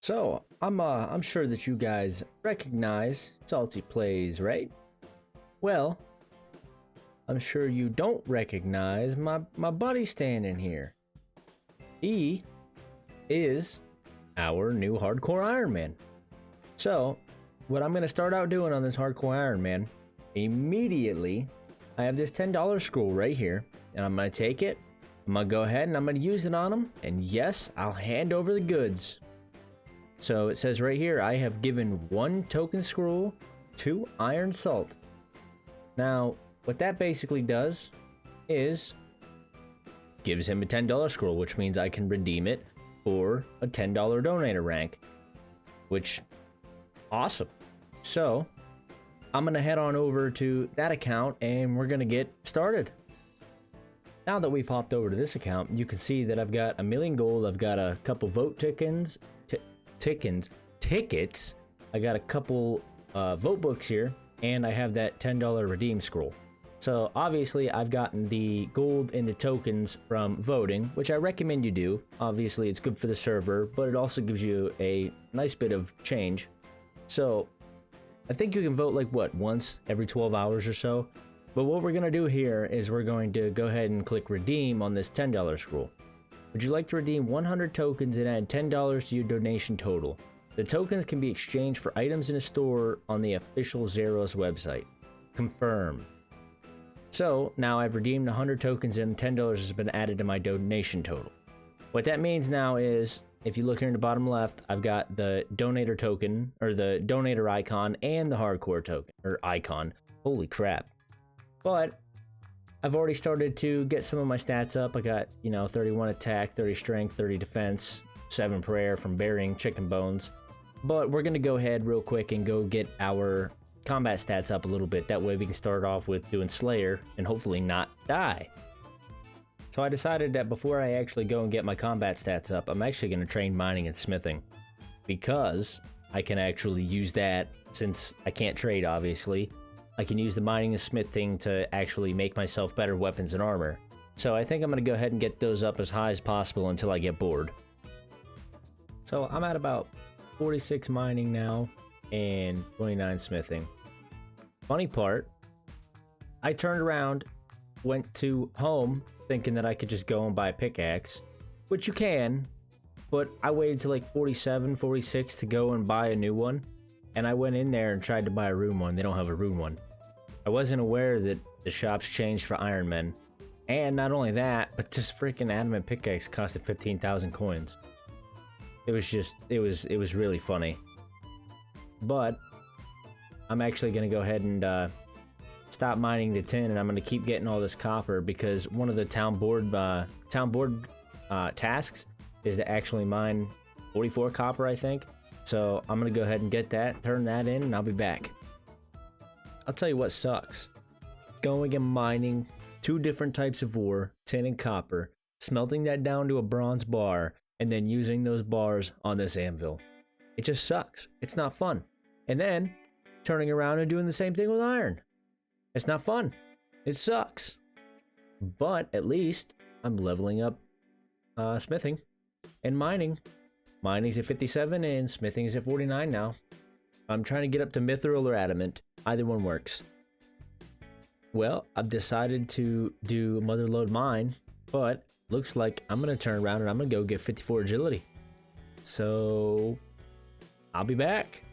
So, I'm sure that you guys recognize Salty Plays, right? Well, I'm sure you don't recognize my buddy standing here. He is our new Hardcore Iron Man. So, what I'm gonna start out doing on this Hardcore Iron Man, immediately, I have this $10 scroll right here, and I'm gonna take it, I'm gonna go ahead and I'm gonna use it on him, and yes, I'll hand over the goods. So it says right here, I have given 1 token scroll to Iron Salt. Now, what that basically does is gives him a $10 scroll, which means I can redeem it for a $10 donator rank, which, awesome. So I'm gonna head on over to that account and we're gonna get started. Now that we've hopped over to this account, you can see that I've got 1,000,000 gold, I've got a couple vote tickets, I got a couple vote books here, and I have that $10 redeem scroll. So obviously I've gotten the gold and the tokens from voting, which I recommend you do. Obviously it's good for the server, but it also gives you a nice bit of change. So I think you can vote like once every 12 hours or so. But what we're gonna do here is we're going to go ahead and click redeem on this $10 scroll. Would you like to redeem 100 tokens and add $10 to your donation total? The tokens can be exchanged for items in a store on the official Zaros website. Confirm. So now I've redeemed 100 tokens and $10 has been added to my donation total. What that means now is, if you look here in the bottom left, I've got the donator token, or the donator icon, and the hardcore token, or icon. Holy crap. But I've already started to get some of my stats up. I got, 31 attack, 30 strength, 30 defense, 7 prayer from burying chicken bones. But we're gonna go ahead real quick and go get our combat stats up a little bit. That way we can start off with doing Slayer and hopefully not die. So I decided that before I actually go and get my combat stats up, I'm actually gonna train mining and smithing, because I can actually use that. Since I can't trade, obviously, I can use the mining and smithing to actually make myself better weapons and armor. So I think I'm gonna go ahead and get those up as high as possible until I get bored. So I'm at about 46 mining now and 29 smithing. Funny part, I turned around, went to home thinking that I could just go and buy a pickaxe, which you can, but I waited till like 47, 46 to go and buy a new one. And I went in there and tried to buy a rune one. They don't have a rune one. I wasn't aware that the shops changed for Iron Men. And not only that, but this freaking adamant pickaxe costed 15,000 coins. It was really funny. But I'm actually gonna go ahead and stop mining the tin, and I'm gonna keep getting all this copper, because one of the town board tasks is to actually mine 44 copper, I think. So I'm gonna go ahead and get that, turn that in, and I'll be back. I'll tell you what sucks. Going and mining 2 different types of ore, tin and copper, smelting that down to a bronze bar, and then using those bars on this anvil. It just sucks. It's not fun. And then turning around and doing the same thing with iron. It's not fun. It sucks. But at least I'm leveling up smithing and mining. Mining's at 57 and smithing is at 49 now. I'm trying to get up to mithril or adamant. Either one works. Well, I've decided to do motherlode mine, but looks like I'm gonna turn around and I'm gonna go get 54 agility. So I'll be back.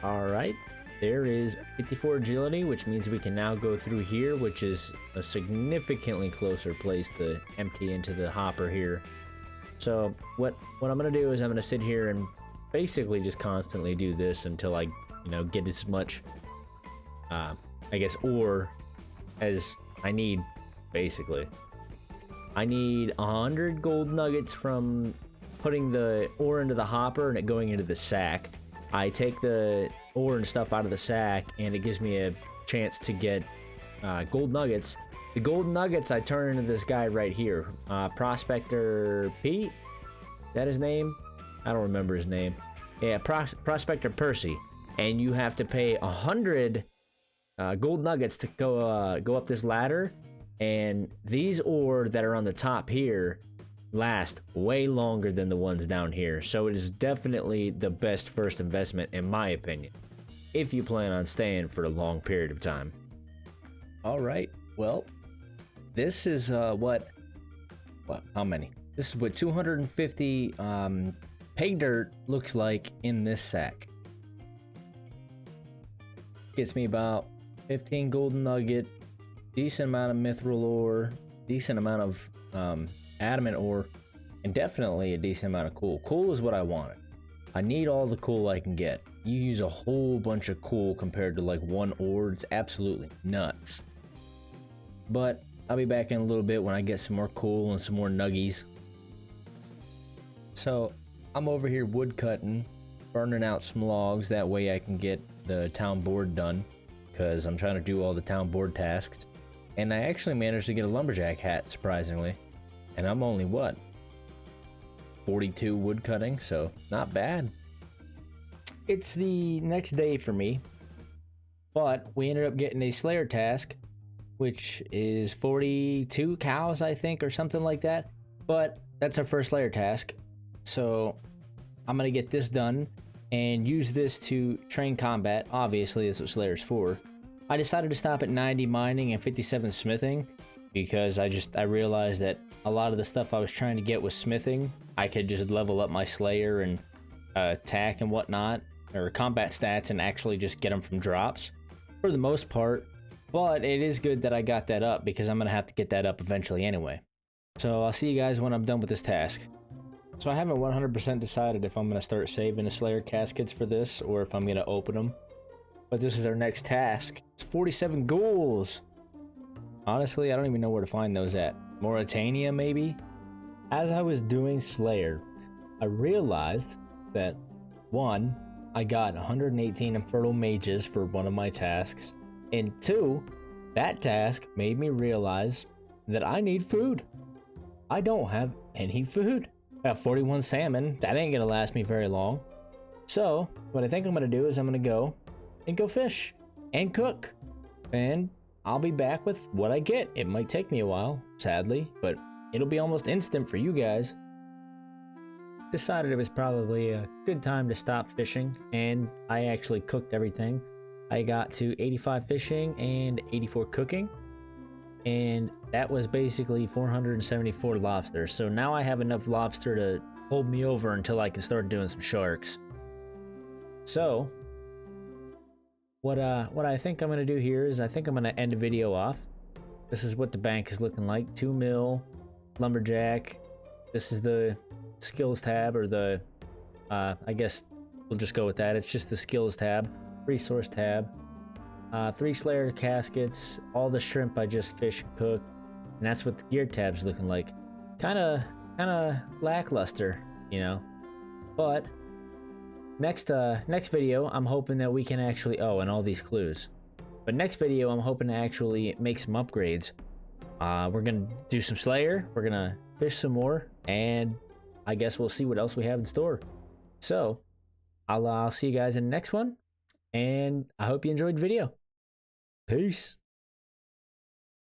All right, there is 54 agility, which means we can now go through here, which is a significantly closer place to empty into the hopper here. So what I'm gonna do is I'm gonna sit here and basically just constantly do this until I, get as much, I guess, ore as I need, basically. I need 100 gold nuggets from putting the ore into the hopper and it going into the sack. I take the ore and stuff out of the sack and it gives me a chance to get gold nuggets. The gold nuggets I turn into this guy right here, Prospector Pete. Is that his name? I don't remember his name. Yeah, Prospector Percy. And you have to pay 100 gold nuggets to go up this ladder. And these ore that are on the top here last way longer than the ones down here. So it is definitely the best first investment in my opinion, if you plan on staying for a long period of time. All right, well, this is what how many? This is what 250 pay dirt looks like in this sack. Gets me about 15 golden nugget, decent amount of mithril ore, decent amount of adamant ore, and definitely a decent amount of coal. Coal is what I wanted. I need all the coal I can get. You use a whole bunch of coal compared to like one ore. It's absolutely nuts. But I'll be back in a little bit when I get some more coal and some more nuggies. So I'm over here wood cutting, burning out some logs. That way I can get the town board done, because I'm trying to do all the town board tasks. And I actually managed to get a lumberjack hat, surprisingly. And I'm only, what, 42 wood cutting, so not bad. It's the next day for me, but we ended up getting a Slayer task, which is 42 cows, I think, or something like that. But that's our first Slayer task. So I'm going to get this done and use this to train combat. Obviously, that's what Slayer's for. I decided to stop at 90 mining and 57 smithing because I realized that a lot of the stuff I was trying to get was smithing. I could just level up my Slayer and attack and whatnot, or combat stats, and actually just get them from drops for the most part. But it is good that I got that up because I'm going to have to get that up eventually anyway. So I'll see you guys when I'm done with this task. So I haven't 100% decided if I'm going to start saving the Slayer caskets for this or if I'm going to open them. But this is our next task. It's 47 ghouls. Honestly, I don't even know where to find those at. Mauritania, maybe? As I was doing Slayer, I realized that 1, I got 118 Infernal Mages for one of my tasks, and 2, that task made me realize that I need food. I don't have any food. I got 41 salmon. That ain't gonna last me very long. So, what I think I'm gonna do is I'm gonna go fish and cook. And I'll be back with what I get. It might take me a while, sadly, but it'll be almost instant for you guys. Decided it was probably a good time to stop fishing, and I actually cooked everything. I got to 85 fishing and 84 cooking, and that was basically 474 lobsters. So now I have enough lobster to hold me over until I can start doing some sharks. So what I think I'm gonna do here is I think I'm gonna end the video off. This is what the bank is looking like. 2 mil, lumberjack. This is the skills tab, or the I guess we'll just go with that. It's just the skills tab, resource tab. 3 Slayer caskets, all the shrimp I just fish and cook, and that's what the gear tab's looking like. Kind of lackluster, but next video I'm hoping that we can actually, and all these clues, but next video I'm hoping to actually make some upgrades. We're gonna do some Slayer, we're gonna fish some more, and I guess we'll see what else we have in store. So I'll see you guys in the next one, and I hope you enjoyed the video. Peace.